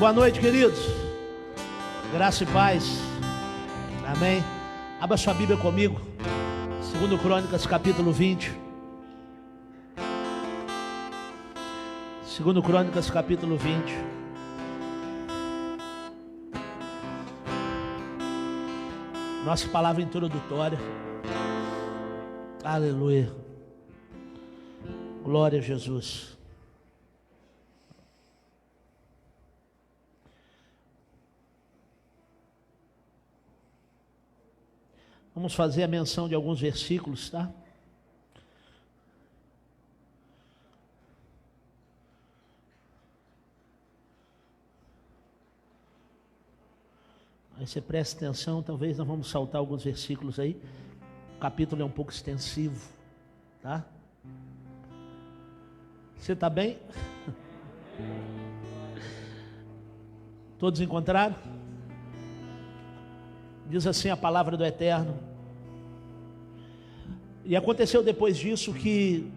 Boa noite, queridos. Graça e paz. Amém. Abra sua Bíblia comigo. 2 Crônicas, capítulo 20. 2 Crônicas, capítulo 20. Nossa palavra introdutória. Aleluia. Glória a Jesus. Vamos fazer a menção de alguns versículos, tá? Aí você presta atenção, talvez nós vamos saltar alguns versículos aí. O capítulo é um pouco extensivo, tá? Você está bem? Todos encontraram? Diz assim a palavra do Eterno. E aconteceu depois disso que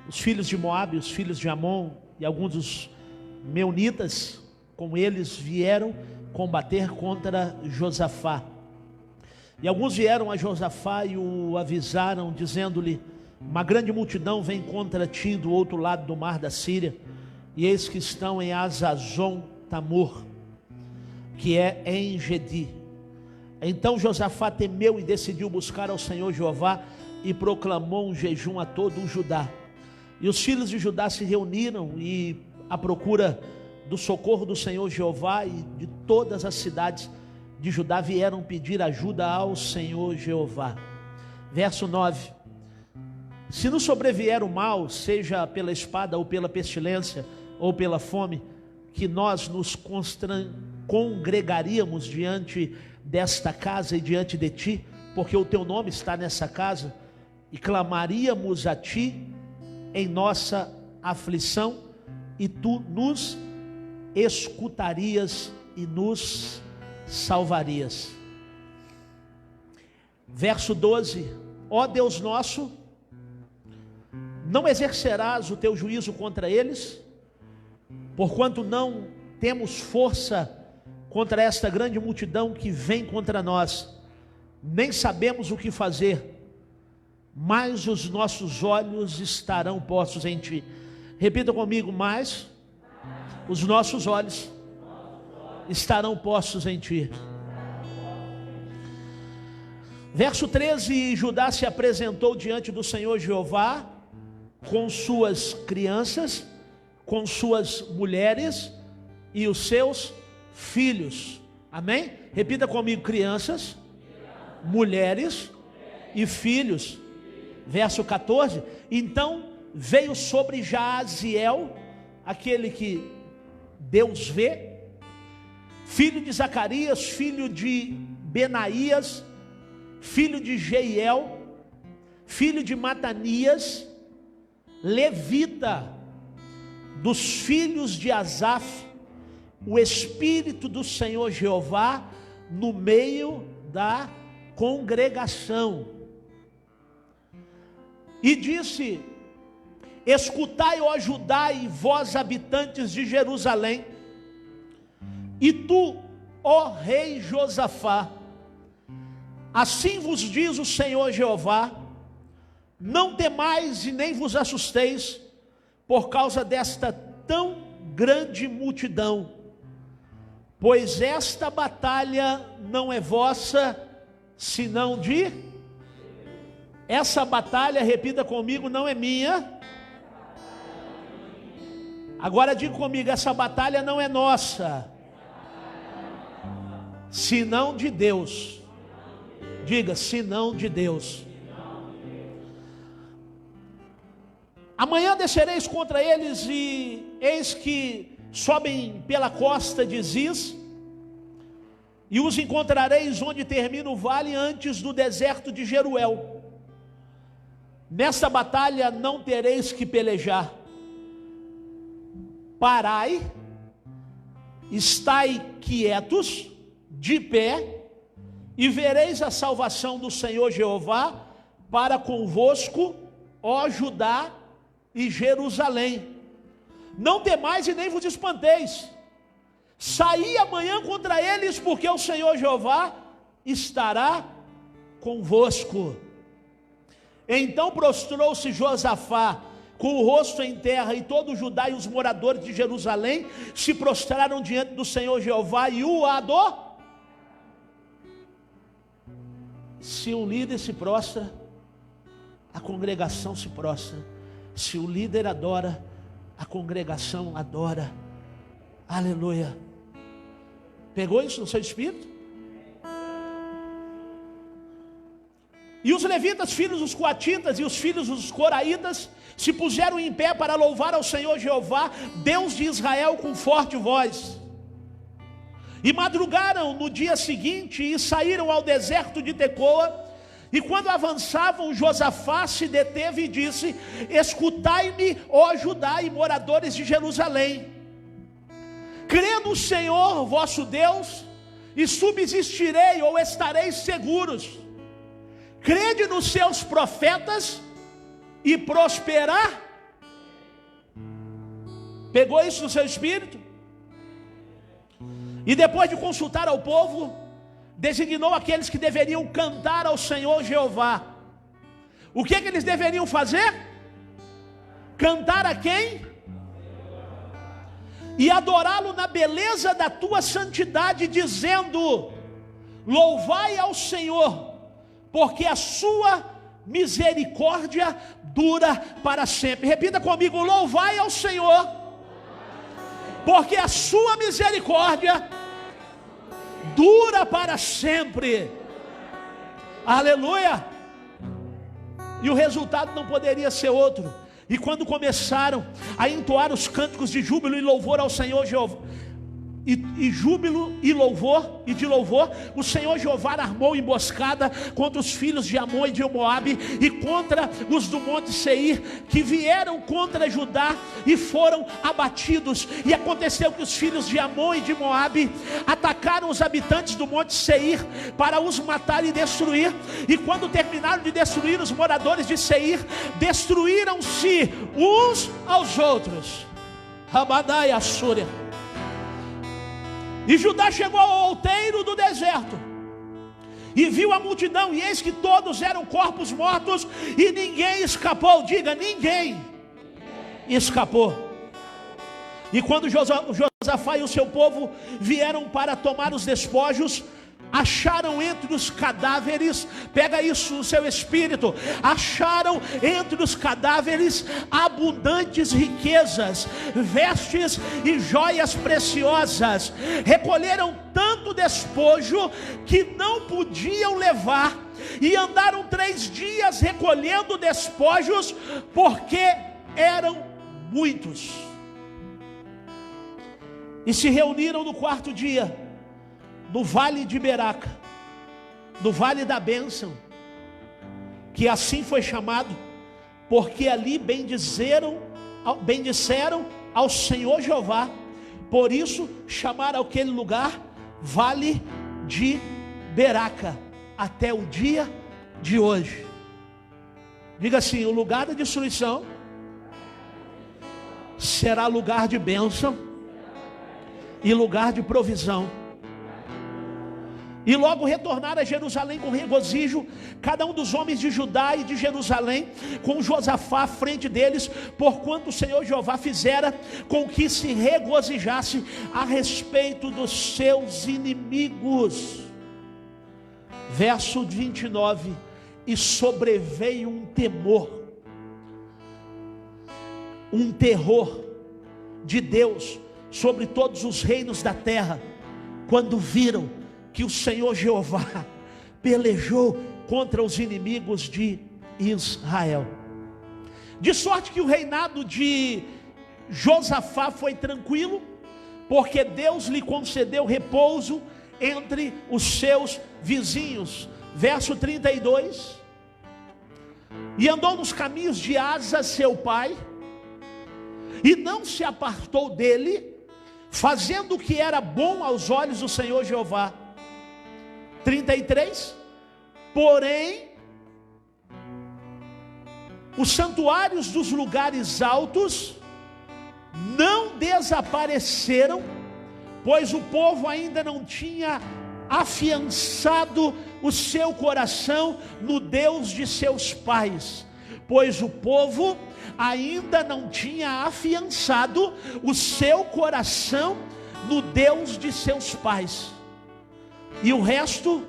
os filhos de Moabe, os filhos de Amon e alguns dos meunitas com eles vieram combater contra Josafá. E alguns vieram a Josafá e o avisaram, dizendo-lhe: uma grande multidão vem contra ti do outro lado do mar da Síria, e eis que estão em Hazazon Tamor, que é em Gedi. Então Josafá temeu e decidiu buscar ao Senhor Jeová e proclamou um jejum a todo o Judá. E os filhos de Judá se reuniram e à procura do socorro do Senhor Jeová, e de todas as cidades de Judá vieram pedir ajuda ao Senhor Jeová. Verso 9: se nos sobrevier o mal, seja pela espada ou pela pestilência ou pela fome, que nós nos congregaríamos diante desta casa e diante de ti, porque o teu nome está nessa casa, e clamaríamos a ti em nossa aflição, e tu nos escutarias e nos salvarias. Verso 12: ó Deus nosso, não exercerás o teu juízo contra eles, porquanto não temos força contra esta grande multidão que vem contra nós, nem sabemos o que fazer, mas os nossos olhos estarão postos em ti. Repita comigo: mas os nossos olhos estarão postos em ti. Verso 13: Judá se apresentou diante do Senhor Jeová com suas crianças, com suas mulheres e os seus filhos. Amém? Repita comigo: crianças, mulheres e filhos. Verso 14: então veio sobre Jaaziel, aquele que Deus vê, filho de Zacarias, filho de Benaías, filho de Jeiel, filho de Matanias, levita, dos filhos de Asaf, o Espírito do Senhor Jeová no meio da congregação. E disse: escutai, ó Judá, e vós habitantes de Jerusalém, e tu, ó rei Josafá, assim vos diz o Senhor Jeová: não temais e nem vos assusteis por causa desta tão grande multidão, pois esta batalha não é vossa, senão de... essa batalha, repita comigo, não é minha. Agora diga comigo: essa batalha não é nossa, senão de Deus. Diga: senão de Deus. Amanhã descereis contra eles, e eis que sobem pela costa de Ziz, e os encontrareis onde termina o vale, antes do deserto de Jeruel. Nesta batalha não tereis que pelejar. Parai, estai quietos, de pé, e vereis a salvação do Senhor Jeová para convosco, ó Judá e Jerusalém. Não temais e nem vos espanteis, saí amanhã contra eles, porque o Senhor Jeová estará convosco. Então prostrou-se Josafá com o rosto em terra, e todo o Judá e os moradores de Jerusalém se prostraram diante do Senhor Jeová e o adoraram. Se um líder se prostra, a congregação se prostra. Se o líder adora, a congregação adora. Aleluia. Pegou isso no seu espírito? E os levitas, filhos dos coatitas, e os filhos dos coraítas se puseram em pé para louvar ao Senhor Jeová, Deus de Israel, com forte voz. E madrugaram no dia seguinte e saíram ao deserto de Tecoa. E quando avançavam, Josafá se deteve e disse: escutai-me, ó Judá e moradores de Jerusalém. Crê no Senhor vosso Deus, e subsistirei ou estareis seguros. Crede nos seus profetas e prosperar. Pegou isso no seu espírito? E depois de consultar ao povo, designou aqueles que deveriam cantar ao Senhor Jeová. O que eles deveriam fazer? Cantar a quem? E adorá-lo na beleza da tua santidade, dizendo: louvai ao Senhor, porque a sua misericórdia dura para sempre. Repita comigo: louvai ao Senhor, porque a sua misericórdia dura para sempre. Aleluia. E o resultado não poderia ser outro. E quando começaram a entoar os cânticos de júbilo e louvor ao Senhor Jeová, e júbilo e louvor, e de louvor, o Senhor Jeová armou emboscada contra os filhos de Amon e de Moabe, e contra os do monte Seir, que vieram contra Judá e foram abatidos. E aconteceu que os filhos de Amon e de Moabe atacaram os habitantes do monte Seir para os matar e destruir. E quando terminaram de destruir os moradores de Seir, destruíram-se uns aos outros. Rabadai Assúria. E Judá chegou ao outeiro do deserto e viu a multidão, e eis que todos eram corpos mortos, e ninguém escapou. Diga: ninguém escapou. E quando Josafá e o seu povo vieram para tomar os despojos, acharam entre os cadáveres, pega isso no seu espírito, acharam entre os cadáveres abundantes riquezas, vestes e joias preciosas. Recolheram tanto despojo que não podiam levar, e andaram 3 dias recolhendo despojos, porque eram muitos. E se reuniram no 4º dia, no vale de Beraca, no vale da bênção, que assim foi chamado, porque ali bendisseram ao Senhor Jeová. Por isso chamaram aquele lugar Vale de Beraca, até o dia de hoje. Diga assim: o lugar da destruição será lugar de bênção e lugar de provisão. E logo retornaram a Jerusalém com regozijo, cada um dos homens de Judá e de Jerusalém, com Josafá à frente deles, porquanto o Senhor Jeová fizera com que se regozijasse a respeito dos seus inimigos. Verso 29: e sobreveio um temor, um terror de Deus sobre todos os reinos da terra, quando viram que o Senhor Jeová pelejou contra os inimigos de Israel. De sorte que o reinado de Josafá foi tranquilo, porque Deus lhe concedeu repouso entre os seus vizinhos. Verso 32: e andou nos caminhos de Asa seu pai, e não se apartou dele, fazendo o que era bom aos olhos do Senhor Jeová. 33: porém, os santuários dos lugares altos não desapareceram, pois o povo ainda não tinha afiançado o seu coração no Deus de seus pais. Pois o povo ainda não tinha afiançado o seu coração no Deus de seus pais. E o resto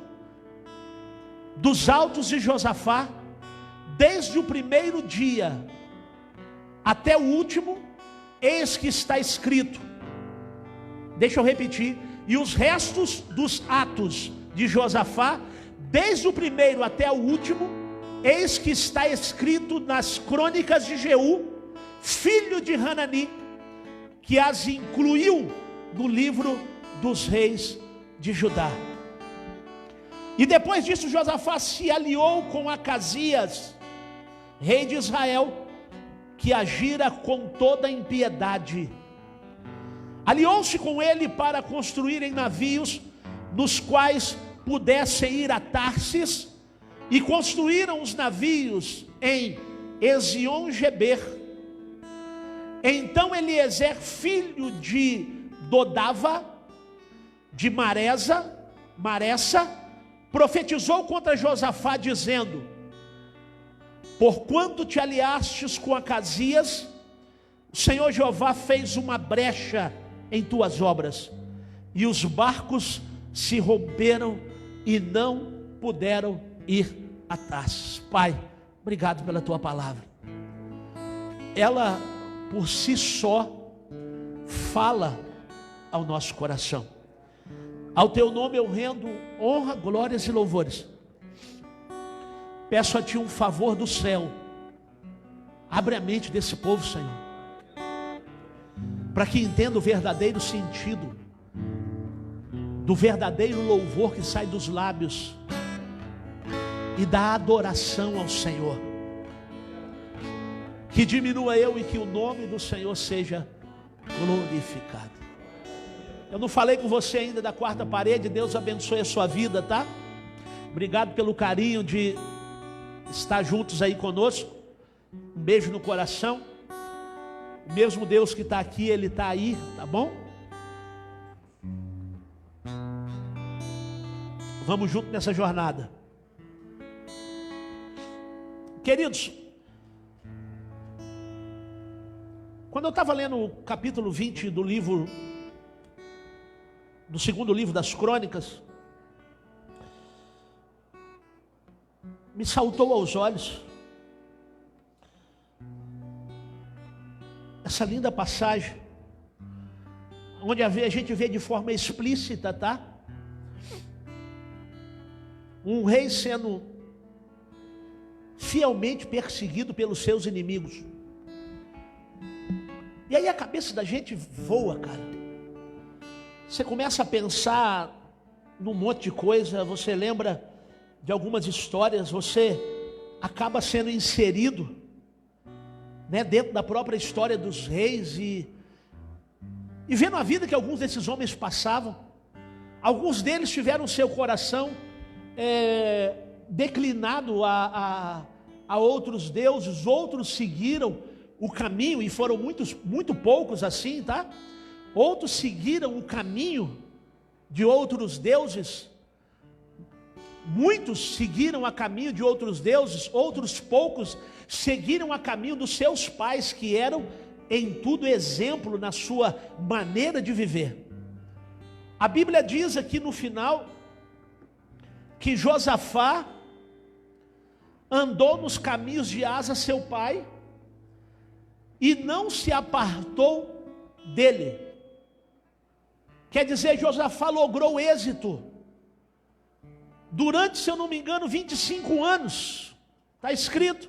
dos autos de Josafá, desde o primeiro dia até o último, eis que está escrito. Deixa eu repetir. E os restos dos atos de Josafá, desde o primeiro até o último, eis que está escrito nas crônicas de Jeú, filho de Hanani, que as incluiu no livro dos reis de Judá. E depois disso Josafá se aliou com Acasias, rei de Israel, que agira com toda impiedade. Aliou-se com ele para construírem navios, nos quais pudessem ir a Tarsis, e construíram os navios em Ezion-Geber. Então Eliezer, filho de Dodava, de Maressa, profetizou contra Josafá, dizendo: porquanto te aliastes com Acasias, o Senhor Jeová fez uma brecha em tuas obras, e os barcos se romperam e não puderam ir a Tarsis. Pai, obrigado pela tua palavra. Ela por si só fala ao nosso coração. Ao teu nome eu rendo honra, glórias e louvores. Peço a ti um favor do céu. Abre a mente desse povo, Senhor, para que entenda o verdadeiro sentido do verdadeiro louvor que sai dos lábios e da adoração ao Senhor. Que diminua eu e que o nome do Senhor seja glorificado. Eu não falei com você ainda da quarta parede. Deus abençoe a sua vida, tá? Obrigado pelo carinho de estar juntos aí conosco. Um beijo no coração. O mesmo Deus que está aqui, Ele está aí, tá bom? Vamos junto nessa jornada. Queridos, quando eu estava lendo o capítulo 20 do segundo livro das Crônicas, me saltou aos olhos essa linda passagem, onde a gente vê de forma explícita, tá? Um rei sendo fielmente perseguido pelos seus inimigos. E aí a cabeça da gente voa, cara. Você começa a pensar num monte de coisa, você lembra de algumas histórias, você acaba sendo inserido, né, dentro da própria história dos reis e vendo a vida que alguns desses homens passavam. Alguns deles tiveram seu coração declinado a outros deuses, outros seguiram o caminho, e foram muito poucos assim, tá? Outros seguiram o caminho de outros deuses, muitos seguiram a caminho de outros deuses, outros poucos seguiram a caminho dos seus pais, que eram em tudo exemplo na sua maneira de viver. A Bíblia diz aqui no final que Josafá andou nos caminhos de Asa seu pai e não se apartou dele. Quer dizer, Josafá logrou êxito durante, se eu não me engano, 25 anos, está escrito.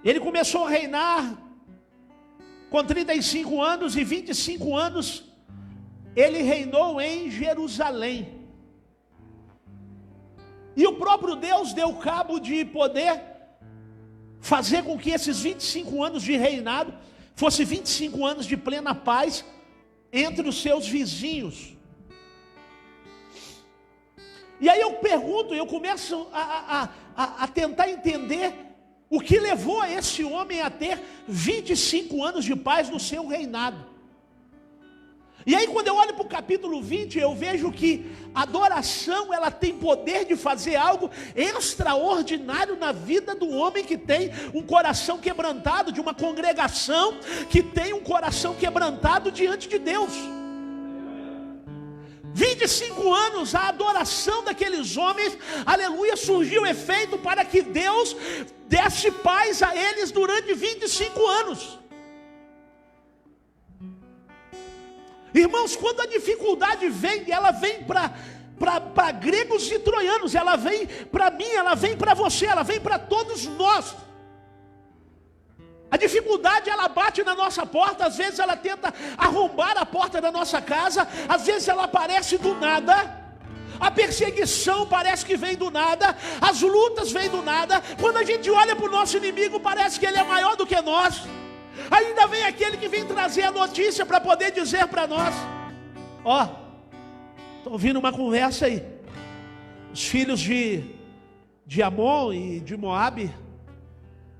Ele começou a reinar com 35 anos, e 25 anos ele reinou em Jerusalém. E o próprio Deus deu cabo de poder fazer com que esses 25 anos de reinado fossem 25 anos de plena paz entre os seus vizinhos. E aí eu pergunto, eu começo a tentar entender o que levou esse homem a ter 25 anos de paz no seu reinado. E aí quando eu olho para o capítulo 20, eu vejo que a adoração, ela tem poder de fazer algo extraordinário na vida do homem que tem um coração quebrantado, de uma congregação que tem um coração quebrantado diante de Deus. 25 anos, a adoração daqueles homens, aleluia, surgiu efeito para que Deus desse paz a eles durante 25 anos. Irmãos, quando a dificuldade vem, ela vem para gregos e troianos, ela vem para mim, ela vem para você, ela vem para todos nós. A dificuldade, ela bate na nossa porta, às vezes ela tenta arrombar a porta da nossa casa, às vezes ela aparece do nada. A perseguição parece que vem do nada, as lutas vêm do nada. Quando a gente olha para o nosso inimigo, parece que ele é maior do que nós. Ainda vem aquele que vem trazer a notícia para poder dizer para nós: ó, estou ouvindo uma conversa aí. Os filhos de Amon e de Moabe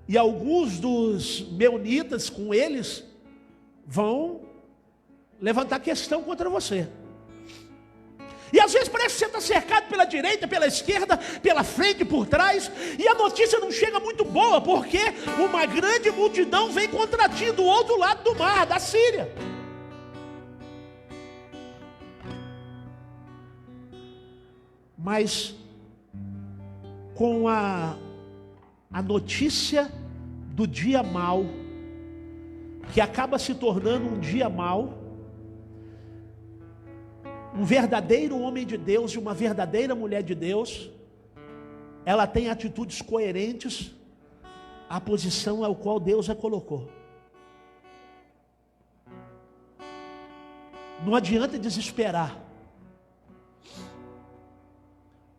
e alguns dos meunitas com eles vão levantar questão contra você. E às vezes parece que você está cercado pela direita, pela esquerda, pela frente, por trás, e a notícia não chega muito boa, porque uma grande multidão vem contra ti do outro lado do mar, da Síria. Mas com a notícia do dia mau, que acaba se tornando um dia mau, um verdadeiro homem de Deus e uma verdadeira mulher de Deus, ela tem atitudes coerentes à posição ao qual Deus a colocou. Não adianta desesperar.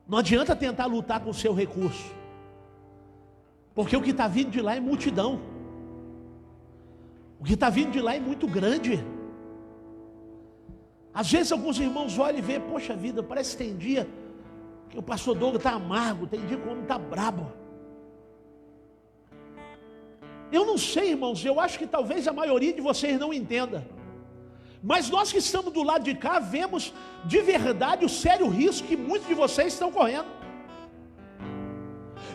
Não adianta tentar lutar com o seu recurso. Porque o que está vindo de lá é multidão. O que está vindo de lá é muito grande. Às vezes alguns irmãos olham e veem: poxa vida, parece que tem dia que o pastor Douglas está amargo, tem dia que o homem está brabo. Eu não sei, irmãos, eu acho que talvez a maioria de vocês não entenda. Mas nós que estamos do lado de cá, vemos de verdade o sério risco que muitos de vocês estão correndo.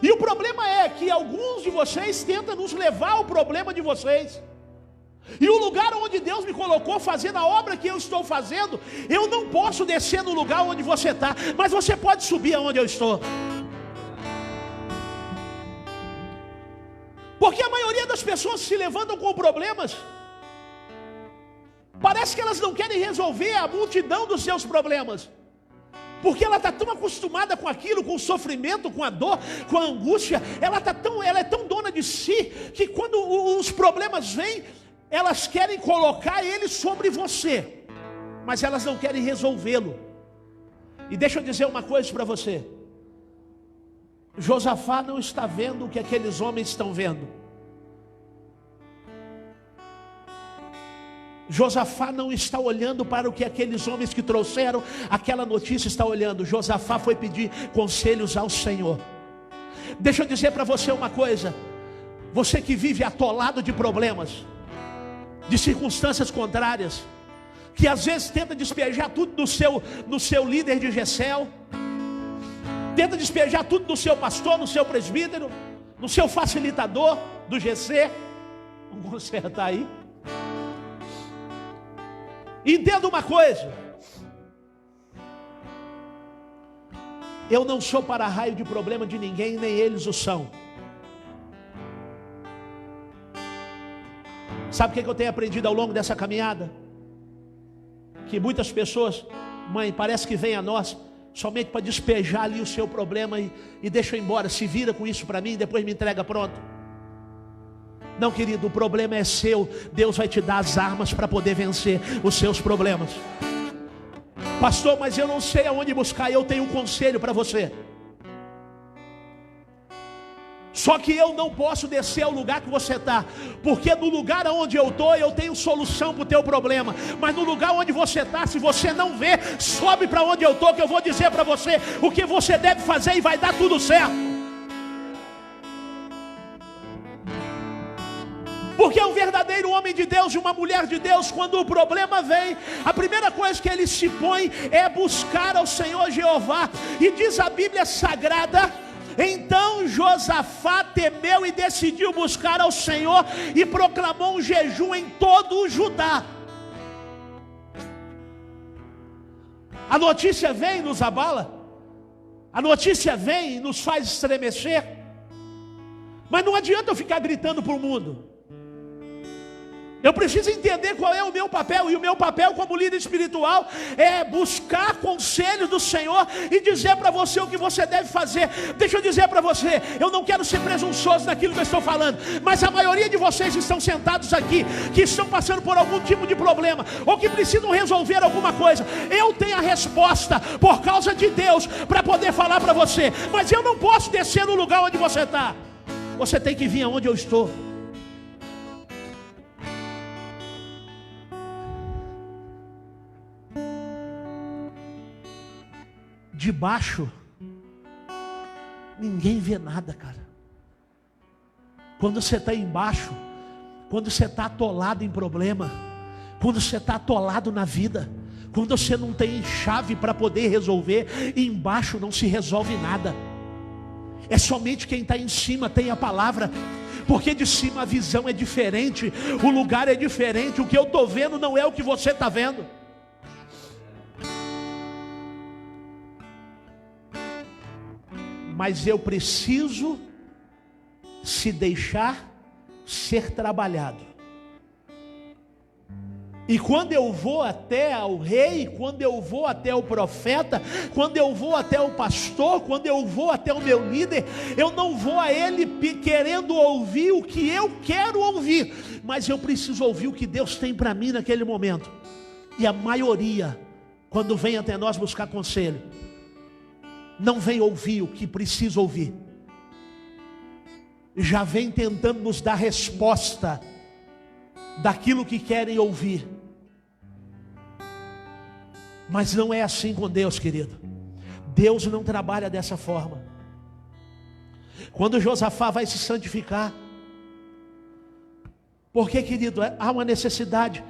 E o problema é que alguns de vocês tentam nos levar ao problema de vocês. E o lugar onde Deus me colocou fazendo a obra que eu estou fazendo, eu não posso descer no lugar onde você está, mas você pode subir aonde eu estou. Porque a maioria das pessoas se levantam com problemas, parece que elas não querem resolver a multidão dos seus problemas, porque ela está tão acostumada com aquilo, com o sofrimento, com a dor, com a angústia. Ela é tão dona de si, que quando os problemas vêm, elas querem colocar ele sobre você, mas elas não querem resolvê-lo. E deixa eu dizer uma coisa para você: Josafá não está vendo o que aqueles homens estão vendo. Josafá não está olhando para o que aqueles homens que trouxeram aquela notícia estão olhando. Josafá foi pedir conselhos ao Senhor. Deixa eu dizer para você uma coisa: você que vive atolado de problemas, de circunstâncias contrárias, que às vezes tenta despejar tudo no seu líder de Gessel, tenta despejar tudo no seu pastor, no seu presbítero, no seu facilitador do GC. Vamos consertar aí. Entenda uma coisa: eu não sou para-raio de problema de ninguém, nem eles o são. Sabe o que eu tenho aprendido ao longo dessa caminhada? Que muitas pessoas, mãe, parece que vem a nós somente para despejar ali o seu problema e deixa eu embora, se vira com isso para mim e depois me entrega pronto. Não, querido, o problema é seu. Deus vai te dar as armas para poder vencer os seus problemas. Pastor, mas eu não sei aonde buscar. Eu tenho um conselho para você. Só que eu não posso descer ao lugar que você está, porque no lugar onde eu estou, eu tenho solução para o teu problema. Mas no lugar onde você está, se você não vê, sobe para onde eu estou, que eu vou dizer para você o que você deve fazer e vai dar tudo certo. Porque um verdadeiro homem de Deus e uma mulher de Deus, quando o problema vem, a primeira coisa que ele se põe é buscar ao Senhor Jeová. E diz a Bíblia Sagrada: então Josafá temeu e decidiu buscar ao Senhor e proclamou um jejum em todo o Judá. A notícia vem e nos abala, a notícia vem e nos faz estremecer, mas não adianta eu ficar gritando para o mundo. Eu preciso entender qual é o meu papel, e o meu papel como líder espiritual é buscar conselho do Senhor e dizer para você o que você deve fazer. Deixa eu dizer para você, eu não quero ser presunçoso naquilo que eu estou falando, mas a maioria de vocês estão sentados aqui, que estão passando por algum tipo de problema, ou que precisam resolver alguma coisa. Eu tenho a resposta por causa de Deus para poder falar para você, mas eu não posso descer no lugar onde você está. Você tem que vir aonde eu estou. De baixo, ninguém vê nada, cara. Quando você está embaixo, quando você está atolado em problema, quando você está atolado na vida, quando você não tem chave para poder resolver, embaixo não se resolve nada. É somente quem está em cima tem a palavra. Porque de cima a visão é diferente, o lugar é diferente, o que eu estou vendo não é o que você está vendo. Mas eu preciso se deixar ser trabalhado. E quando eu vou até ao rei, quando eu vou até o profeta, quando eu vou até o pastor, quando eu vou até o meu líder, eu não vou a ele querendo ouvir o que eu quero ouvir, mas eu preciso ouvir o que Deus tem para mim naquele momento. E a maioria, quando vem até nós buscar conselho, não vem ouvir o que precisa ouvir, já vem tentando nos dar resposta daquilo que querem ouvir. Mas não é assim com Deus, querido. Deus não trabalha dessa forma. Quando Josafá vai se santificar, porque, querido, há uma necessidade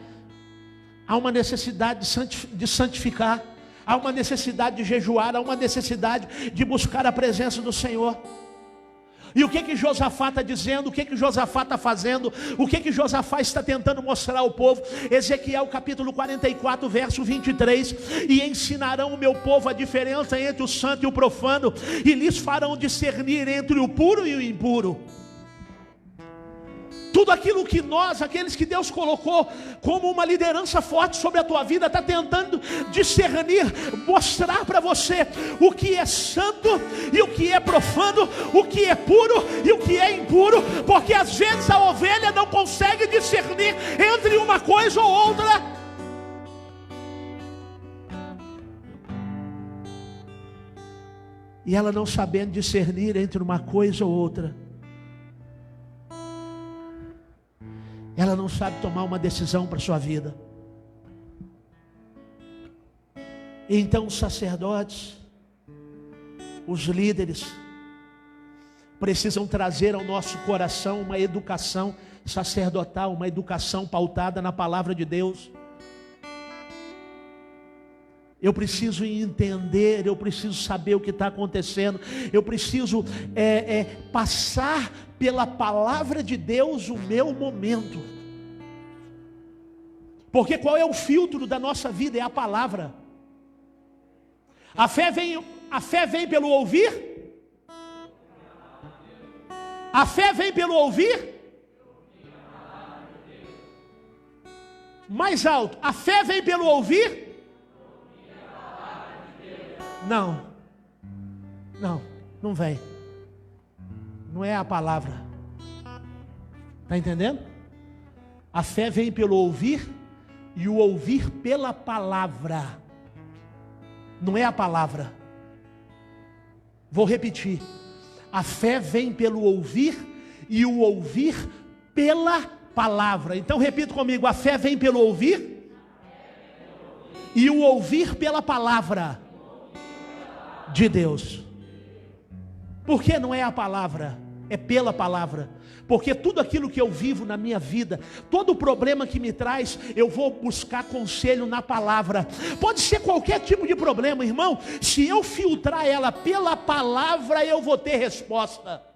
de santificar. Há uma necessidade de jejuar, há uma necessidade de buscar a presença do Senhor. E o que Josafá está dizendo? O que Josafá está fazendo? O que Josafá está tentando mostrar ao povo? Ezequiel capítulo 44, verso 23. E ensinarão o meu povo a diferença entre o santo e o profano, e lhes farão discernir entre o puro e o impuro. Tudo aquilo que nós, aqueles que Deus colocou como uma liderança forte sobre a tua vida, está tentando discernir, mostrar para você o que é santo e o que é profano, o que é puro e o que é impuro, porque às vezes a ovelha não consegue discernir entre uma coisa ou outra. E ela não sabendo discernir entre uma coisa ou outra, ela não sabe tomar uma decisão para a sua vida. Então os sacerdotes, os líderes, precisam trazer ao nosso coração uma educação sacerdotal, uma educação pautada na palavra de Deus. Eu preciso entender, eu preciso saber o que está acontecendo, eu preciso passar pela palavra de Deus o meu momento. Porque qual é o filtro da nossa vida? É a palavra. A fé vem pelo ouvir? A fé vem pelo ouvir? Mais alto. A fé vem pelo ouvir? Não vem. Não é a palavra. Está entendendo? A fé vem pelo ouvir, e o ouvir pela palavra. Não é a palavra. Vou repetir. A fé vem pelo ouvir, e o ouvir pela palavra. Então repita comigo. A fé vem pelo ouvir, e o ouvir pela palavra de Deus. Por que não é a palavra? é pela palavra. Porque tudo aquilo que eu vivo na minha vida, todo o problema que me traz, eu vou buscar conselho na palavra. Pode ser qualquer tipo de problema, irmão. Se eu filtrar ela pela palavra, eu vou ter resposta.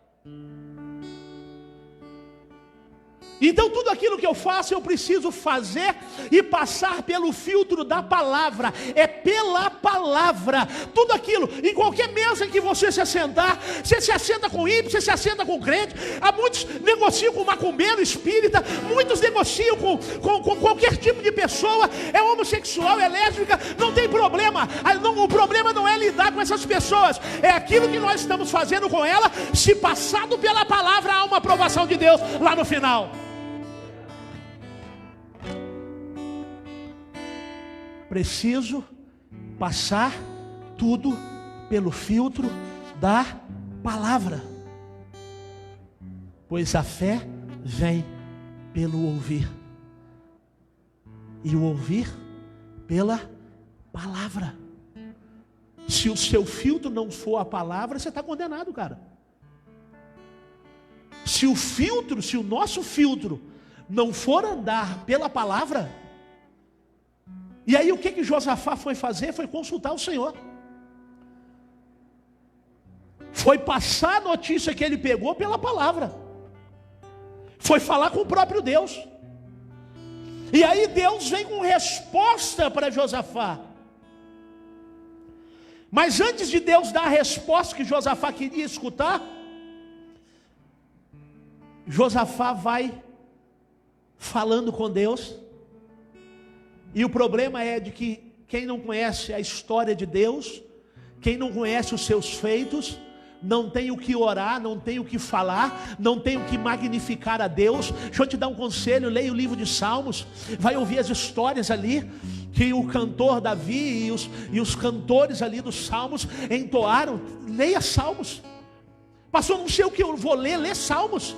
Então tudo aquilo que eu faço, eu preciso fazer e passar pelo filtro da palavra. É pela palavra. Tudo aquilo, em qualquer mesa que você se assentar, você se assenta com ímpio, você se assenta com crente. Há muitos negociam com macumbeiro, espírita, muitos negociam com qualquer tipo de pessoa. É homossexual, é lésbica, não tem problema. O problema não é lidar com essas pessoas, é aquilo que nós estamos fazendo com ela. Se passado pela palavra, há uma aprovação de Deus lá no final. Preciso passar tudo pelo filtro da palavra, pois a fé vem pelo ouvir, e o ouvir pela palavra. Se o seu filtro não for a palavra, você está condenado, cara. Se o nosso filtro não for andar pela palavra, e aí o que Josafá foi fazer? Foi consultar o Senhor. Foi passar a notícia que ele pegou pela palavra. Foi falar com o próprio Deus. E aí Deus vem com resposta para Josafá. Mas antes de Deus dar a resposta que Josafá queria escutar, Josafá vai falando com Deus. E o problema é de que quem não conhece a história de Deus, quem não conhece os seus feitos, não tem o que orar, não tem o que falar, não tem o que magnificar a Deus. Deixa eu te dar um conselho, leia o livro de Salmos, vai ouvir as histórias ali, que o cantor Davi e os cantores ali dos Salmos entoaram. Leia Salmos. Pastor, não sei o que eu vou ler, lê Salmos.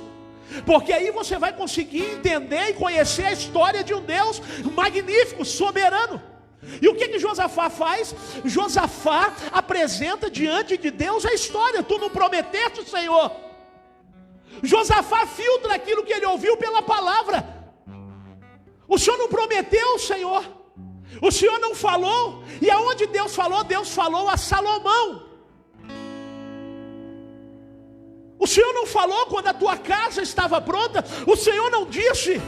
Porque aí você vai conseguir entender e conhecer a história de um Deus magnífico, soberano. E o que Josafá faz? Josafá apresenta diante de Deus a história. Tu não prometeste, Senhor? Josafá filtra aquilo que ele ouviu pela palavra. O Senhor não prometeu, Senhor. O Senhor não falou. E aonde Deus falou a Salomão. O Senhor não falou quando a tua casa estava pronta. O Senhor não disse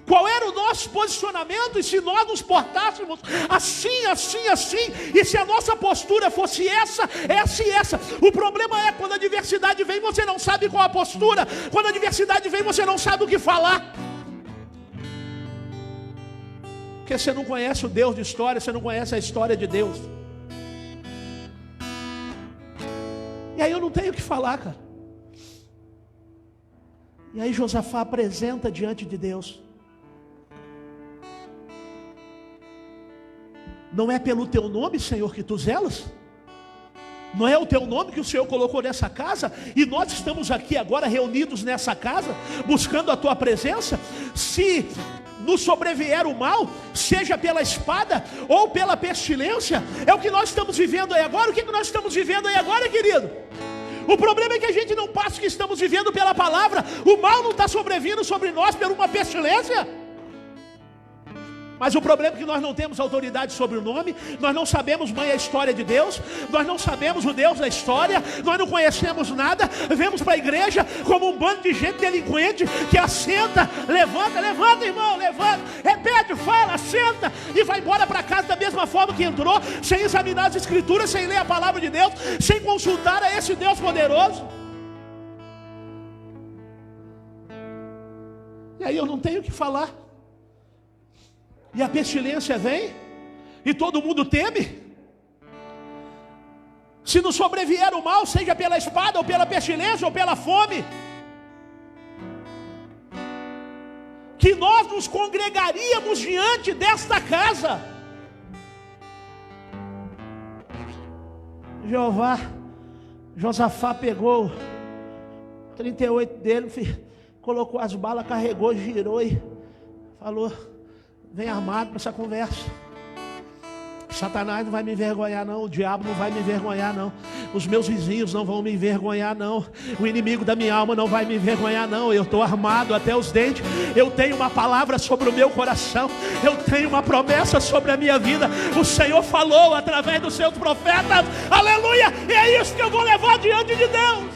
qual era o nosso posicionamento. E se nós nos portássemos assim, assim, assim, e se a nossa postura fosse essa, essa e essa. O problema é quando a adversidade vem, você não sabe qual a postura. Quando a adversidade vem, você não sabe o que falar. Porque você não conhece o Deus de história, você não conhece a história de Deus. E aí eu não tenho o que falar, cara. E aí Josafá apresenta diante de Deus. Não é pelo teu nome, Senhor, que tu zelas? Não é o teu nome que o Senhor colocou nessa casa? E nós estamos aqui agora reunidos nessa casa, buscando a tua presença? Se nos sobrevier o mal, seja pela espada ou pela pestilência, é o que nós estamos vivendo aí agora. O que nós estamos vivendo aí agora, querido? O problema é que a gente não passa o que estamos vivendo pela palavra. O mal não está sobrevindo sobre nós por uma pestilência. Mas o problema é que nós não temos autoridade sobre o nome, nós não sabemos a história de Deus, nós não sabemos o Deus da história, nós não conhecemos nada, vemos para a igreja como um bando de gente delinquente que assenta, levanta, irmão, levanta, repete, fala, assenta e vai embora para casa da mesma forma que entrou, sem examinar as escrituras, sem ler a palavra de Deus, sem consultar a esse Deus poderoso. E aí eu não tenho o que falar. E a pestilência vem, e todo mundo teme. Se nos sobrevier o mal, seja pela espada, ou pela pestilência, ou pela fome, que nós nos congregaríamos diante desta casa. Josafá pegou 38 dele, colocou as balas, carregou, girou e falou: vem armado para essa conversa. Satanás não vai me envergonhar não, o diabo não vai me envergonhar não, os meus vizinhos não vão me envergonhar não, o inimigo da minha alma não vai me envergonhar não. Eu estou armado até os dentes, eu tenho uma palavra sobre o meu coração, eu tenho uma promessa sobre a minha vida. O Senhor falou através dos seus profetas, aleluia, e é isso que eu vou levar diante de Deus.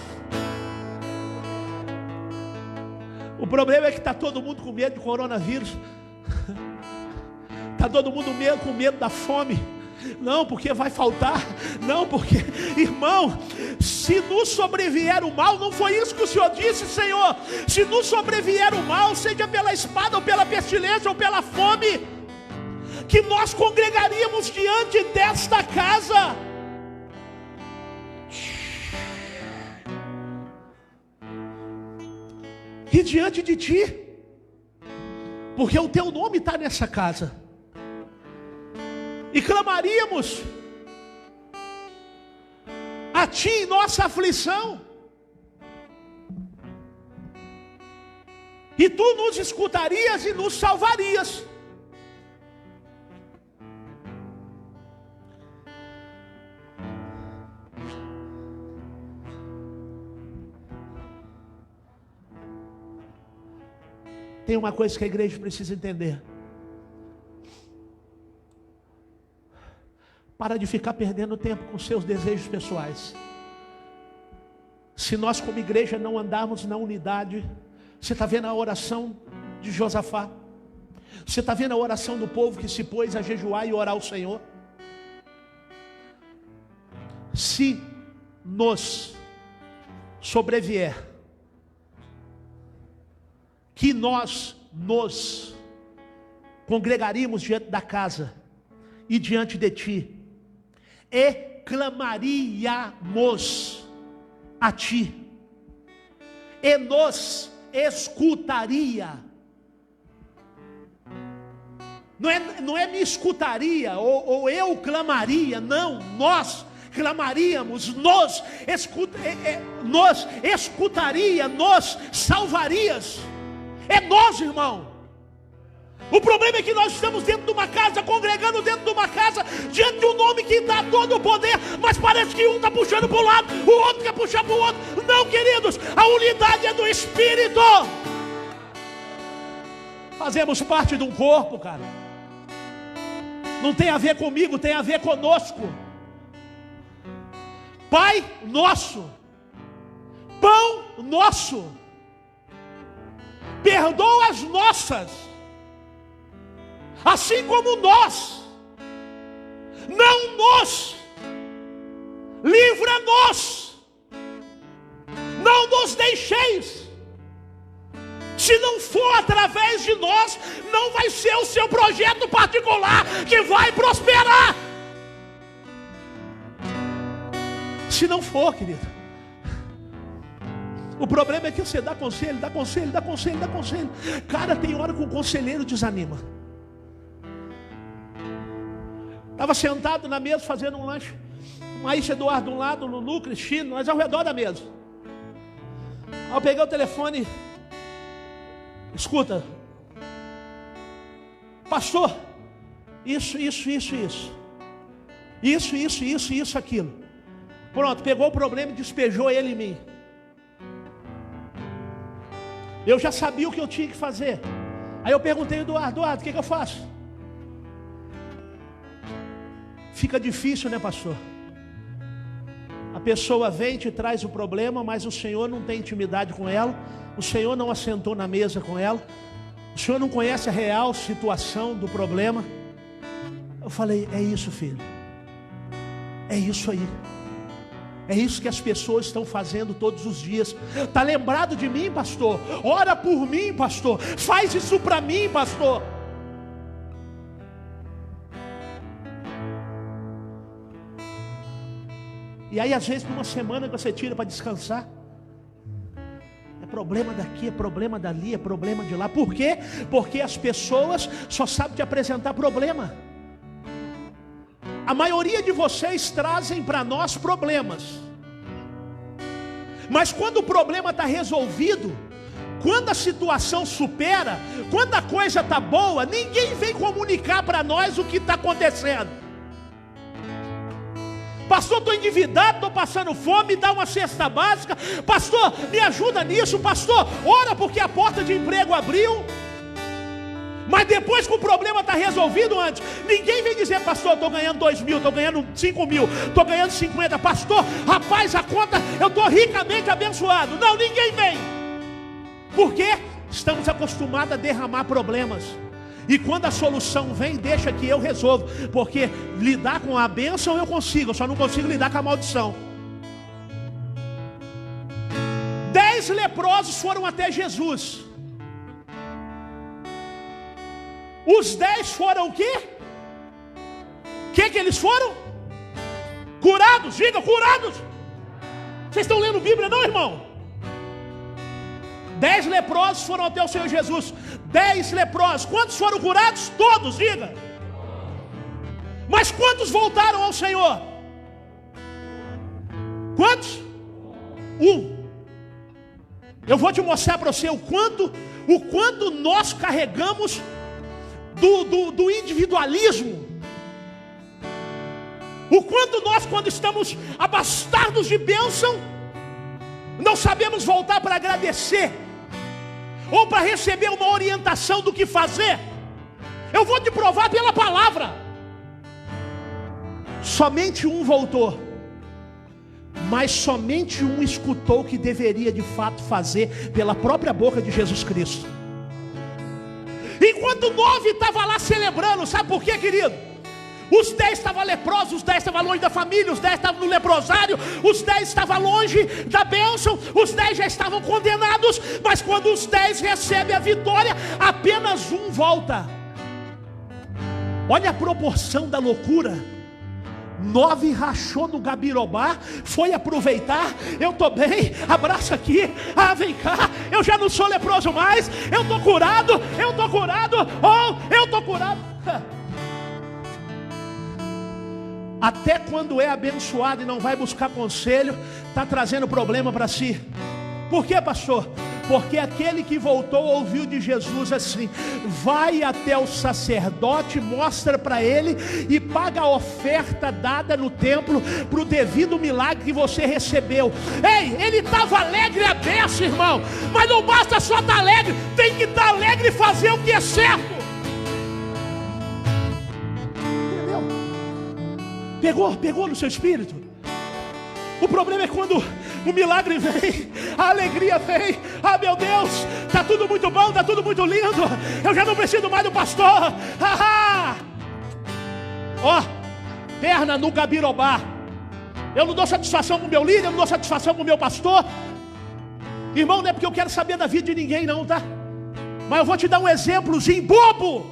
O problema é que está todo mundo com medo de coronavírus. Está todo mundo com medo da fome. Não, porque vai faltar. Não, porque, irmão, se nos sobrevier o mal, não foi isso que o Senhor disse, Senhor. Se nos sobrevier o mal, seja pela espada, ou pela pestilência, ou pela fome, que nós congregaríamos diante desta casa. E diante de ti, porque o teu nome está nessa casa, e clamaríamos a ti em nossa aflição, e tu nos escutarias e nos salvarias. Tem uma coisa que a igreja precisa entender: para de ficar perdendo tempo com seus desejos pessoais. Se nós como igreja não andarmos na unidade, você está vendo a oração de Josafá, você está vendo a oração do povo que se pôs a jejuar e orar ao Senhor. Se nos sobrevier que nós nos congregaríamos diante da casa e diante de ti, e clamaríamos a ti, e nos escutaria. Não é me escutaria, ou eu clamaria, não, nós clamaríamos, nos escutaria, nos salvarias. É nós, irmão. O problema é que nós estamos dentro de uma casa, congregando dentro de uma casa, diante de um nome que dá todo o poder, mas parece que um está puxando para um lado, o outro quer puxar para o outro. Não, queridos, a unidade é do Espírito. Fazemos parte de um corpo, cara. Não tem a ver comigo, tem a ver conosco. Pai nosso, pão nosso, perdoa as nossas, assim como nós, não nos, livra-nos, não nos deixeis. Se não for através de nós, não vai ser o seu projeto particular que vai prosperar. Se não for, querido, o problema é que você dá conselho. Cara, tem hora que o conselheiro desanima. Estava sentado na mesa fazendo um lanche, Maísa Eduardo de um lado, Lulu, Cristina, nós ao redor da mesa. Aí eu peguei o telefone, escuta, pastor, isso, aquilo. Pronto, pegou o problema e despejou ele em mim. Eu já sabia o que eu tinha que fazer. Aí eu perguntei ao Eduardo, o que eu faço? Fica difícil, né, pastor? A pessoa vem e te traz o problema, mas o Senhor não tem intimidade com ela, o Senhor não assentou na mesa com ela, o Senhor não conhece a real situação do problema. Eu falei, é isso, filho, é isso aí. É isso que as pessoas estão fazendo todos os dias. Está lembrado de mim, pastor? Ora por mim, pastor. Faz isso para mim, pastor. E aí às vezes numa semana que você tira para descansar, é problema daqui, é problema dali, é problema de lá. Por quê? Porque as pessoas só sabem te apresentar problema. A maioria de vocês trazem para nós problemas, mas quando o problema está resolvido, quando a situação supera, quando a coisa está boa, ninguém vem comunicar para nós o que está acontecendo. Pastor, estou endividado, estou passando fome, me dá uma cesta básica. Pastor, me ajuda nisso. Pastor, ora porque a porta de emprego abriu. Mas depois que o problema está resolvido antes, ninguém vem dizer: pastor, estou ganhando 2.000, estou ganhando 5.000, estou ganhando 50. Pastor, rapaz, a conta, eu estou ricamente abençoado. Não, ninguém vem. Por quê? Estamos acostumados a derramar problemas. E quando a solução vem, deixa que eu resolvo. Porque lidar com a bênção eu consigo, eu só não consigo lidar com a maldição. 10 leprosos foram até Jesus. Os 10 foram o quê? O que eles foram? Curados, diga, curados. Vocês estão lendo Bíblia não, irmão? 10 leprosos foram até o Senhor Jesus. 10 leprosos, quantos foram curados? Todos, diga. Mas quantos voltaram ao Senhor? Quantos? 1. Eu vou te mostrar para você o quanto nós carregamos do individualismo. O quanto nós, quando estamos abastados de bênção, não sabemos voltar para agradecer, ou para receber uma orientação do que fazer. Eu vou te provar pela palavra. Somente um voltou, mas somente um escutou o que deveria de fato fazer pela própria boca de Jesus Cristo. Enquanto 9 estavam lá celebrando, sabe por quê, querido? Os 10 estavam leprosos, os 10 estavam longe da família, os 10 estavam no leprosário, os 10 estavam longe da bênção, os 10 já estavam condenados. Mas quando os 10 recebem a vitória, apenas um volta. Olha a proporção da loucura. 9 rachou no gabirobá, foi aproveitar. Eu estou bem, abraça aqui, vem cá, eu já não sou leproso mais, eu estou curado, oh, eu estou curado. Até quando é abençoado e não vai buscar conselho, está trazendo problema para si. Por quê, pastor? Porque aquele que voltou ouviu de Jesus assim: vai até o sacerdote, mostra para ele e paga a oferta dada no templo para o devido milagre que você recebeu. Ei, ele estava alegre a beça, irmão. Mas não basta só estar alegre, tem que estar alegre e fazer o que é certo. Entendeu? Pegou no seu espírito? O problema é quando o milagre vem, a alegria vem. Meu Deus, está tudo muito bom, está tudo muito lindo, eu já não preciso mais do pastor. Perna no gabirobá. Eu não dou satisfação com o meu líder, eu não dou satisfação com o meu pastor. Irmão, não é porque eu quero saber da vida de ninguém não, tá? Mas eu vou te dar um exemplozinho bobo.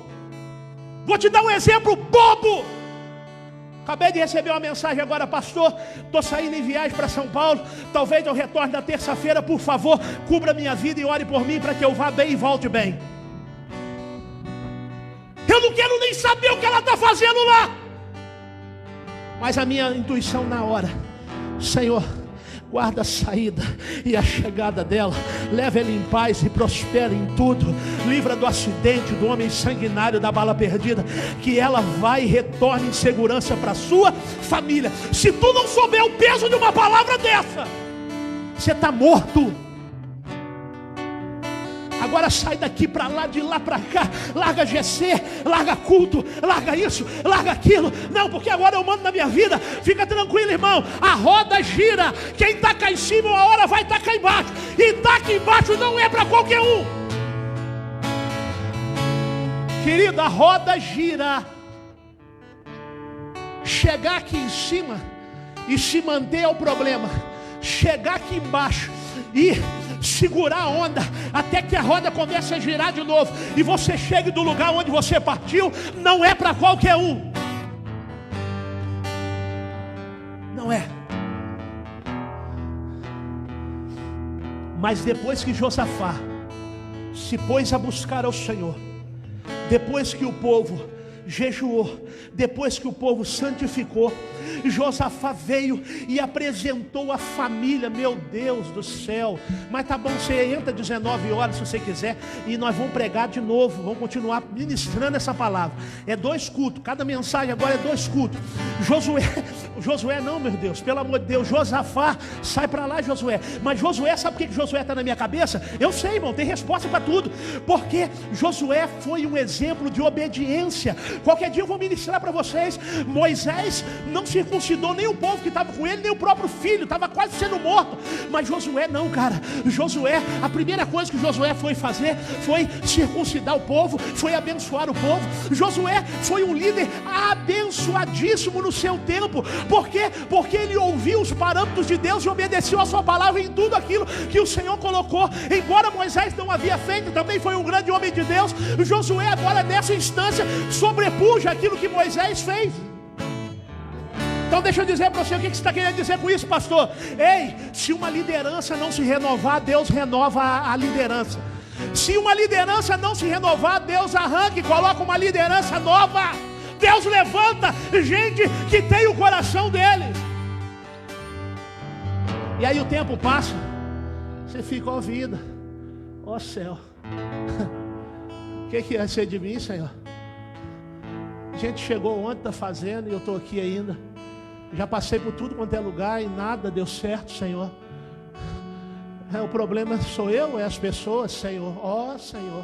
Acabei de receber uma mensagem agora: pastor, estou saindo em viagem para São Paulo, talvez eu retorne na terça-feira, por favor, cubra minha vida e ore por mim para que eu vá bem e volte bem. Eu não quero nem saber o que ela está fazendo lá, mas a minha intuição na hora: Senhor, guarda a saída e a chegada dela, leva ela em paz e prospera em tudo, livra do acidente, do homem sanguinário, da bala perdida, que ela vai e retorne em segurança para a sua família. Se tu não souber o peso de uma palavra dessa, você está morto. Agora sai daqui para lá, de lá para cá, larga GC, larga culto, larga isso, larga aquilo. Não, porque agora eu mando na minha vida. Fica tranquilo, irmão, a roda gira. Quem está cá em cima uma hora vai estar cá embaixo, e estar aqui embaixo não é para qualquer um. Querido, a roda gira. Chegar aqui em cima e se manter é o problema. Chegar aqui embaixo e segurar a onda até que a roda comece a girar de novo e você chegue do lugar onde você partiu, não é para qualquer um. Não é. Mas depois que Josafá se pôs a buscar ao Senhor, depois que o povo jejuou, depois que o povo santificou, Josafá veio e apresentou a família. Meu Deus do céu. Mas tá bom, você entra 19 horas se você quiser, e nós vamos pregar de novo, vamos continuar ministrando essa palavra. É 2 cultos, cada mensagem agora é 2 cultos. Josué não, meu Deus, pelo amor de Deus. Josafá, sai para lá, Josué. Mas Josué, sabe por que Josué está na minha cabeça? Eu sei, irmão, tem resposta para tudo. Porque Josué foi um exemplo de obediência. Qualquer dia eu vou ministrar para vocês. Moisés não circuncidou nem o povo que estava com ele, nem o próprio filho, estava quase sendo morto. Mas Josué não, cara. Josué, a primeira coisa que Josué foi fazer foi circuncidar o povo, foi abençoar o povo. Josué foi um líder abençoadíssimo no seu tempo. Por quê? Porque ele ouviu os parâmetros de Deus e obedeceu a sua palavra em tudo aquilo que o Senhor colocou. Embora Moisés não havia feito, também foi um grande homem de Deus. Josué agora nessa instância sobrepuja aquilo que Moisés fez. Então deixa eu dizer para você o que você está querendo dizer com isso, pastor. Ei, se uma liderança não se renovar, Deus renova a liderança. Se uma liderança não se renovar, Deus arranca e coloca uma liderança nova. Deus levanta gente que tem o coração dele. E aí o tempo passa, você fica, ó vida, ó céu, o que vai ser de mim, Senhor? A gente chegou ontem, está fazendo, e eu estou aqui ainda. Já passei por tudo quanto é lugar e nada deu certo, Senhor. O problema sou eu, é as pessoas, Senhor. Ó Senhor.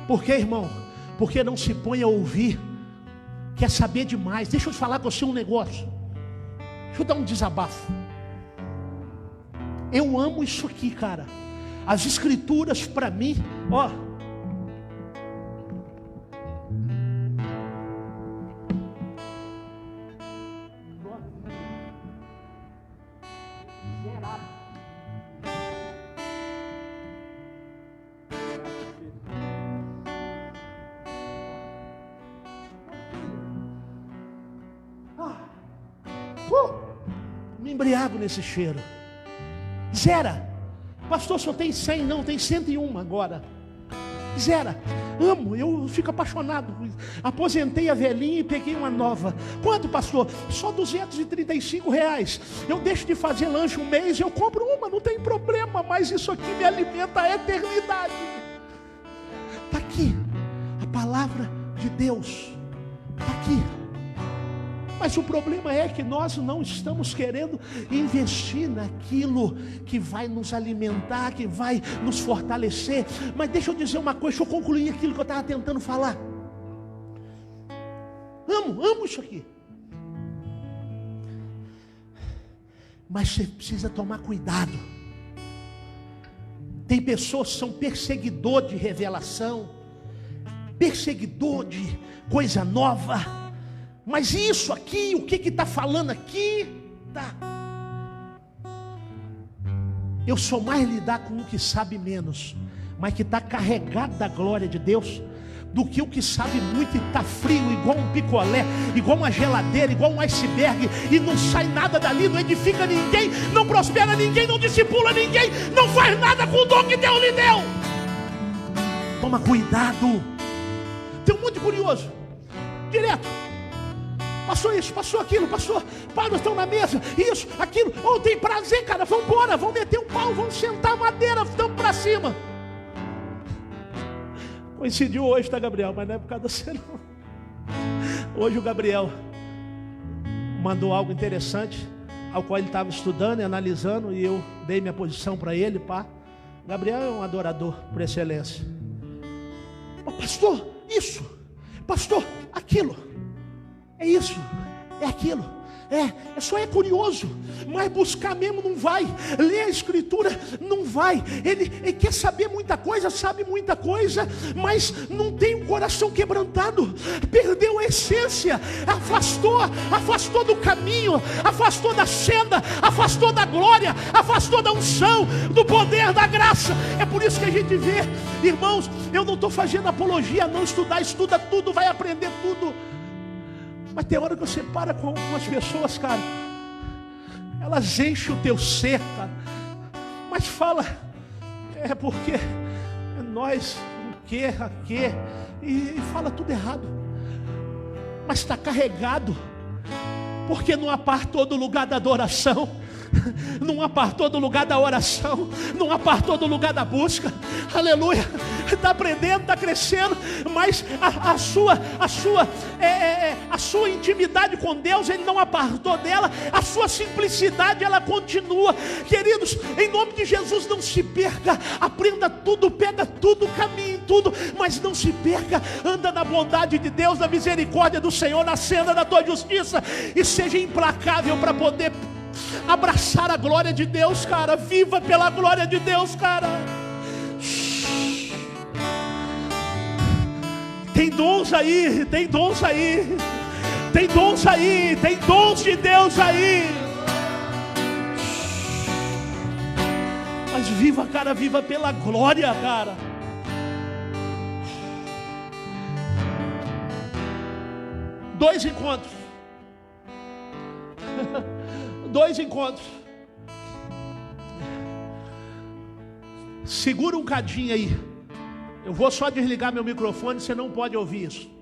Por que, irmão? Porque não se põe a ouvir. Quer saber demais. Deixa eu te falar com você um negócio. Deixa eu dar um desabafo. Eu amo isso aqui, cara. As escrituras para mim, ó. Me embriago nesse cheiro. Zera. Pastor, só tem 100, não, tem 101 agora. Zera. Amo, eu fico apaixonado. Aposentei a velhinha e peguei uma nova. Quanto, pastor? Só R$235. Eu deixo de fazer lanche um mês, eu compro uma, não tem problema. Mas isso aqui me alimenta a eternidade. Está aqui a palavra de Deus. Está aqui. Mas o problema é que nós não estamos querendo investir naquilo que vai nos alimentar, que vai nos fortalecer. Mas deixa eu dizer uma coisa, deixa eu concluir aquilo que eu estava tentando falar. Amo isso aqui. Mas você precisa tomar cuidado. Tem pessoas que são perseguidor de revelação, perseguidor de coisa nova. Mas isso aqui, o que está falando aqui? Tá. Eu sou mais lidar com o que sabe menos, mas que está carregado da glória de Deus, do que o que sabe muito e está frio, igual um picolé, igual uma geladeira, igual um iceberg, e não sai nada dali, não edifica ninguém, não prospera ninguém, não discipula ninguém, não faz nada com o dom que Deus lhe deu. Toma cuidado. Tem um monte de curioso, direto. Passou isso, passou aquilo, passou. Pai, nós estamos na mesa, isso, aquilo. Oh, tem prazer, cara, vamos embora, vamos meter um pau, vamos sentar a madeira, estamos para cima. Coincidiu hoje, tá, Gabriel? Mas não é por causa de você, não. Hoje o Gabriel mandou algo interessante, ao qual ele estava estudando e analisando, e eu dei minha posição para ele, pá. Gabriel é um adorador por excelência. Oh, pastor, isso. Pastor, aquilo. É isso, é aquilo, só é curioso, mas buscar mesmo não vai, ler a escritura não vai, ele quer saber muita coisa, sabe muita coisa, mas não tem um coração quebrantado, perdeu a essência, afastou do caminho, afastou da senda, afastou da glória, afastou da unção, do poder, da graça. É por isso que a gente vê, irmãos, eu não estou fazendo apologia, não estudar, estuda tudo, vai aprender tudo. Mas tem hora que você para com algumas pessoas, cara, elas enchem o teu ser, cara, mas fala, é porque nós, o que, e fala tudo errado. mas está carregado, porque não apartou do lugar da adoração, não apartou do lugar da oração, não apartou do lugar da busca. Aleluia. Está aprendendo, está crescendo, mas a sua intimidade com Deus, Ele não apartou dela. A sua simplicidade, ela continua. Queridos, em nome de Jesus, não se perca. Aprenda tudo, pega tudo, caminhe em tudo, mas não se perca. Anda na bondade de Deus, na misericórdia do Senhor, na senda da tua justiça, e seja implacável para poder abraçar a glória de Deus, cara. Viva pela glória de Deus, cara. Tem dons aí, tem dons aí, tem dons aí, tem dons de Deus aí. Mas viva, cara, viva pela glória, cara. Dois encontros. Segura um cadinho aí. Eu vou só desligar meu microfone, você não pode ouvir isso.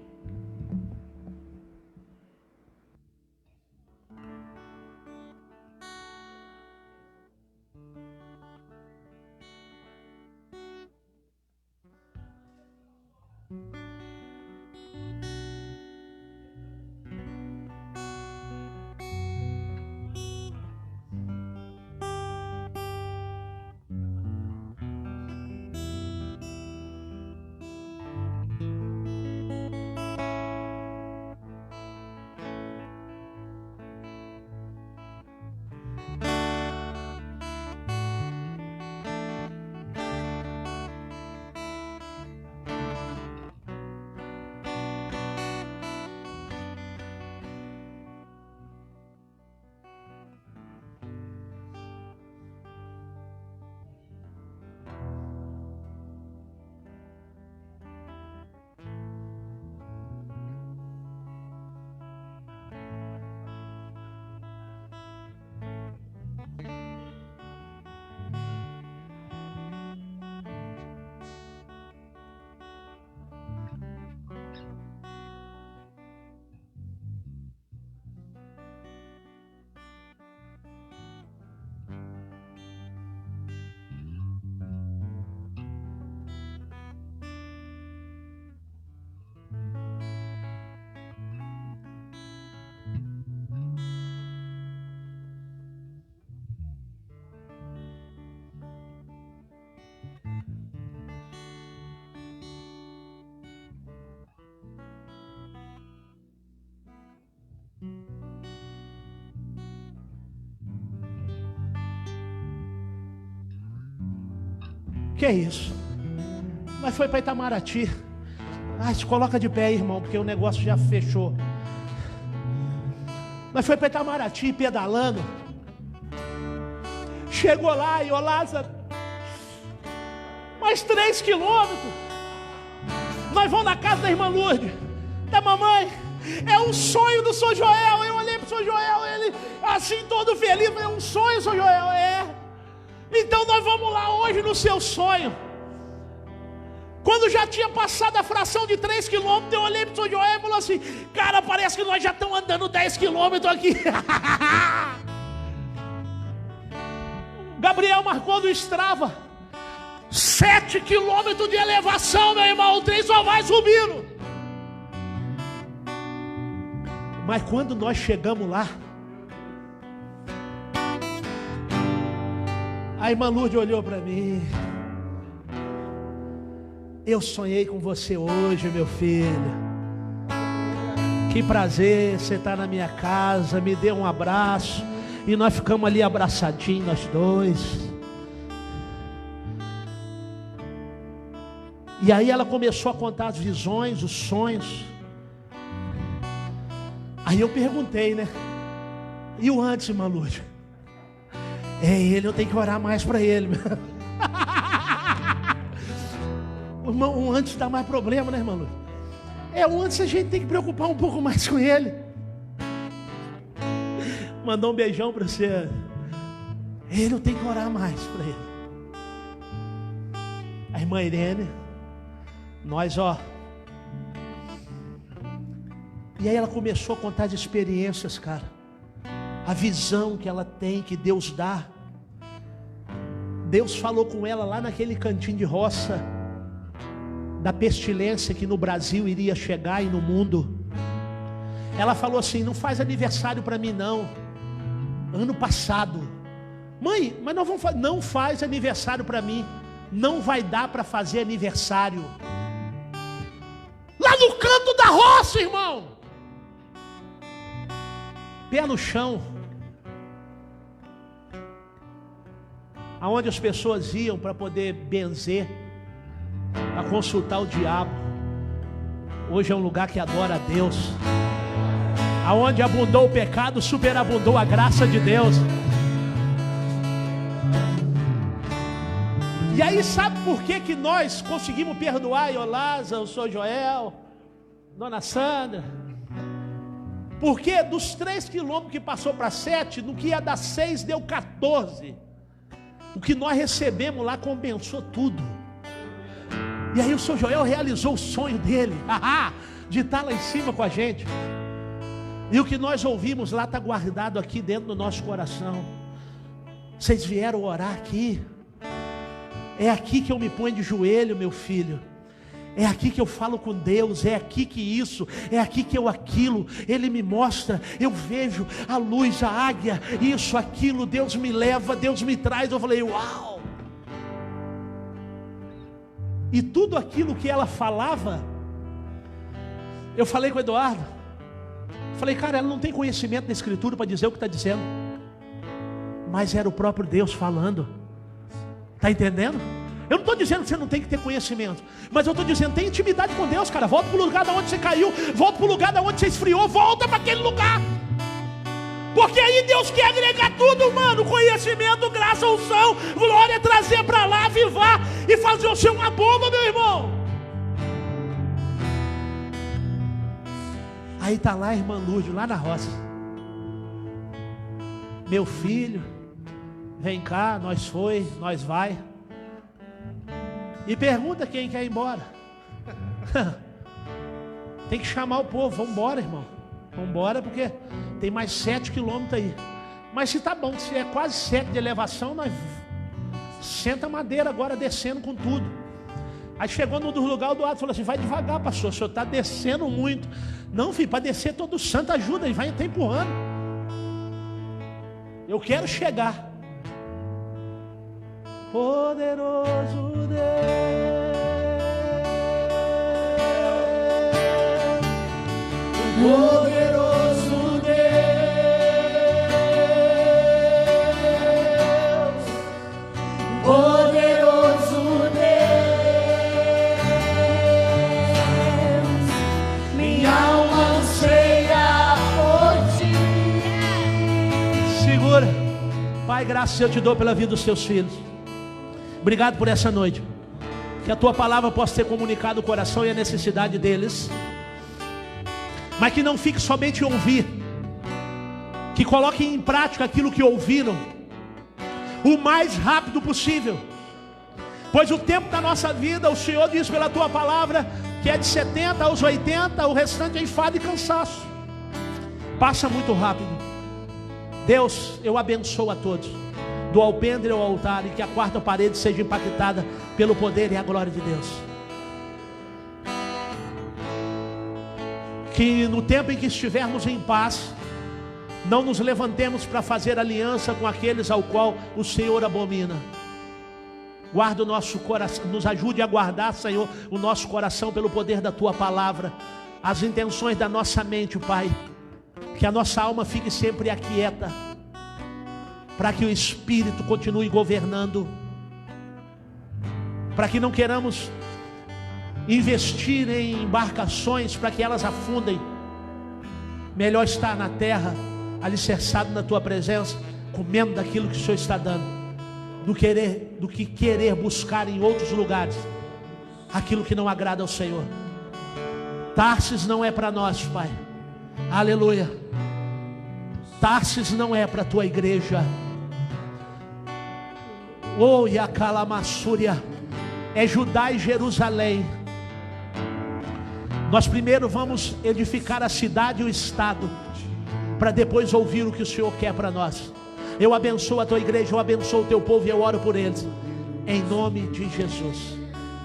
Que é isso? Mas foi para Itamaraty. Se coloca de pé aí, irmão, porque o negócio já fechou. Mas foi para Itamaraty pedalando. Chegou lá e, ô Lázaro, mais 3 quilômetros. Nós vamos na casa da irmã Lourdes, da mamãe. É um sonho do Sr. Joel. Eu olhei para o Sr. Joel, ele assim todo feliz. É um sonho, Sr. Joel, Então nós vamos lá hoje no seu sonho. Quando já tinha passado a fração de 3 quilômetros, eu olhei para o Sr. Joel e falou assim: cara, parece que nós já estamos andando 10 quilômetros aqui. Gabriel marcou no Strava 7 quilômetros de elevação, meu irmão. O trem só vai subindo. Mas quando nós chegamos lá, a irmã Lourdes olhou para mim: eu sonhei com você hoje, meu filho. Que prazer você estar na minha casa. Me deu um abraço. E nós ficamos ali abraçadinhos, nós dois. E aí ela começou a contar as visões, os sonhos. Aí eu perguntei, né? E o antes, irmã Lourdes? Ele, eu tenho que orar mais para ele. O antes dá mais problema, né, irmã Lourdes? O antes a gente tem que preocupar um pouco mais com ele. Mandou um beijão para você. Eu tenho que orar mais para ele. A irmã Irene, nós E aí ela começou a contar as experiências, cara. A visão que ela tem, que Deus dá. Deus falou com ela lá naquele cantinho de roça, da pestilência que no Brasil iria chegar e no mundo. Ela falou assim: não faz aniversário para mim não. Ano passado. Mãe, mas nós vamos fazer. Não faz aniversário para mim. Não vai dar para fazer aniversário. Lá no canto da roça, irmão. Pé no chão. Aonde as pessoas iam para poder benzer, para consultar o diabo. Hoje é um lugar que adora a Deus. Aonde abundou o pecado, superabundou a graça de Deus. E aí sabe por que nós conseguimos perdoar Iolasa, o Sr. Joel, Dona Sandra? Porque dos 3 quilômetros que passou para 7, no que ia dar 6 deu 14. O que nós recebemos lá compensou tudo. E aí o Sr. Joel realizou o sonho dele, de estar lá em cima com a gente. E o que nós ouvimos lá está guardado aqui dentro do nosso coração. Vocês vieram orar aqui. É aqui que eu me ponho de joelho, meu filho. É aqui que eu falo com Deus. É aqui que isso, é aqui que eu aquilo. Ele me mostra, eu vejo a luz, a águia, isso, aquilo. Deus me leva, Deus me traz. Eu falei, uau. E tudo aquilo que ela falava, eu falei com o Eduardo. Falei, cara, ela não tem conhecimento da Escritura para dizer o que está dizendo. Mas era o próprio Deus falando. Está entendendo? Eu não estou dizendo que você não tem que ter conhecimento, mas eu estou dizendo, tem intimidade com Deus, cara. Volta para o lugar de onde você caiu, volta para o lugar de onde você esfriou, volta para aquele lugar. Porque aí Deus quer agregar tudo, mano. Conhecimento, graça, unção, glória, trazer para lá, avivar e fazer você uma bomba, meu irmão. Aí está lá a irmã Lúcio, lá na roça. Meu filho, vem cá, nós vai. E pergunta quem quer ir embora. Tem que chamar o povo, vamos embora, irmão. Vamos embora porque tem mais 7 quilômetros aí. Mas se tá bom, se é quase 7 de elevação, nós senta a madeira agora descendo com tudo. Aí chegou no lugar, o Eduardo falou assim, vai devagar, pastor, o senhor está descendo muito. Não, filho, para descer todo santo ajuda, ele vai empurrando. Eu quero chegar. Poderoso Deus, poderoso Deus, poderoso Deus, minha alma anseia por ti. Segura. Pai, graças eu te dou pela vida dos teus filhos. Obrigado por essa noite. Que a tua palavra possa ter comunicado o coração e a necessidade deles. Mas que não fique somente em ouvir. Que coloquem em prática aquilo que ouviram o mais rápido possível. Pois o tempo da nossa vida, o Senhor diz pela tua palavra, que é de 70 aos 80, o restante é enfado e cansaço. Passa muito rápido. Deus, eu abençoo a todos, do alpendre ao altar, e que a quarta parede seja impactada pelo poder e a glória de Deus. Que no tempo em que estivermos em paz, não nos levantemos para fazer aliança com aqueles ao qual o Senhor abomina. Guarda o nosso coração, nos ajude a guardar, Senhor, o nosso coração pelo poder da tua palavra, as intenções da nossa mente, Pai. Que a nossa alma fique sempre aquieta, para que o Espírito continue governando, para que não queiramos investir em embarcações para que elas afundem. Melhor estar na terra, alicerçado na tua presença, comendo daquilo que o Senhor está dando, do que querer buscar em outros lugares aquilo que não agrada ao Senhor. Tarsis não é para nós, Pai. Aleluia. Tarsis não é para a tua igreja. Oh, Yacalamassúria, é Judá e Jerusalém. Nós primeiro vamos edificar a cidade e o estado, para depois ouvir o que o Senhor quer para nós. Eu abençoo a tua igreja, eu abençoo o teu povo e eu oro por eles, em nome de Jesus.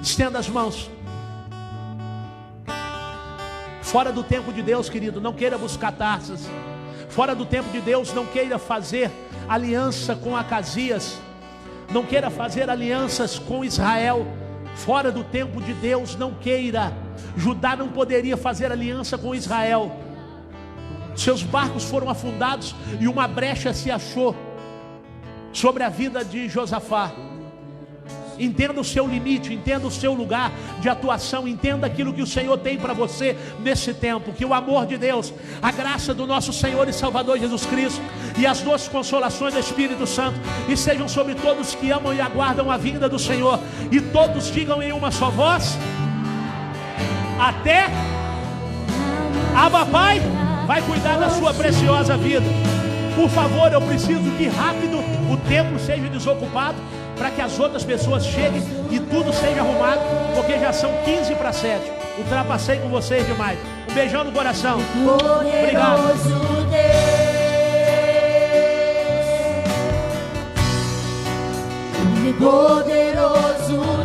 Estenda as mãos. Fora do tempo de Deus, querido, não queira buscar taças. Fora do tempo de Deus, não queira fazer aliança com Acasias. Não queira fazer alianças com Israel. Fora do tempo de Deus, não queira. Judá não poderia fazer aliança com Israel. Seus barcos foram afundados e uma brecha se achou sobre a vida de Josafá. Entenda o seu limite, entenda o seu lugar de atuação, entenda aquilo que o Senhor tem para você nesse tempo. Que o amor de Deus, a graça do nosso Senhor e Salvador Jesus Cristo e as doces consolações do Espírito Santo estejam sobre todos que amam e aguardam a vinda do Senhor. E todos digam em uma só voz: até. Abba Pai vai cuidar da sua preciosa vida. Por favor, eu preciso que rápido o templo seja desocupado, para que as outras pessoas cheguem e tudo seja arrumado, porque já são 15 para 7. Ultrapassei com vocês demais. Um beijão no coração. Obrigado. Poderoso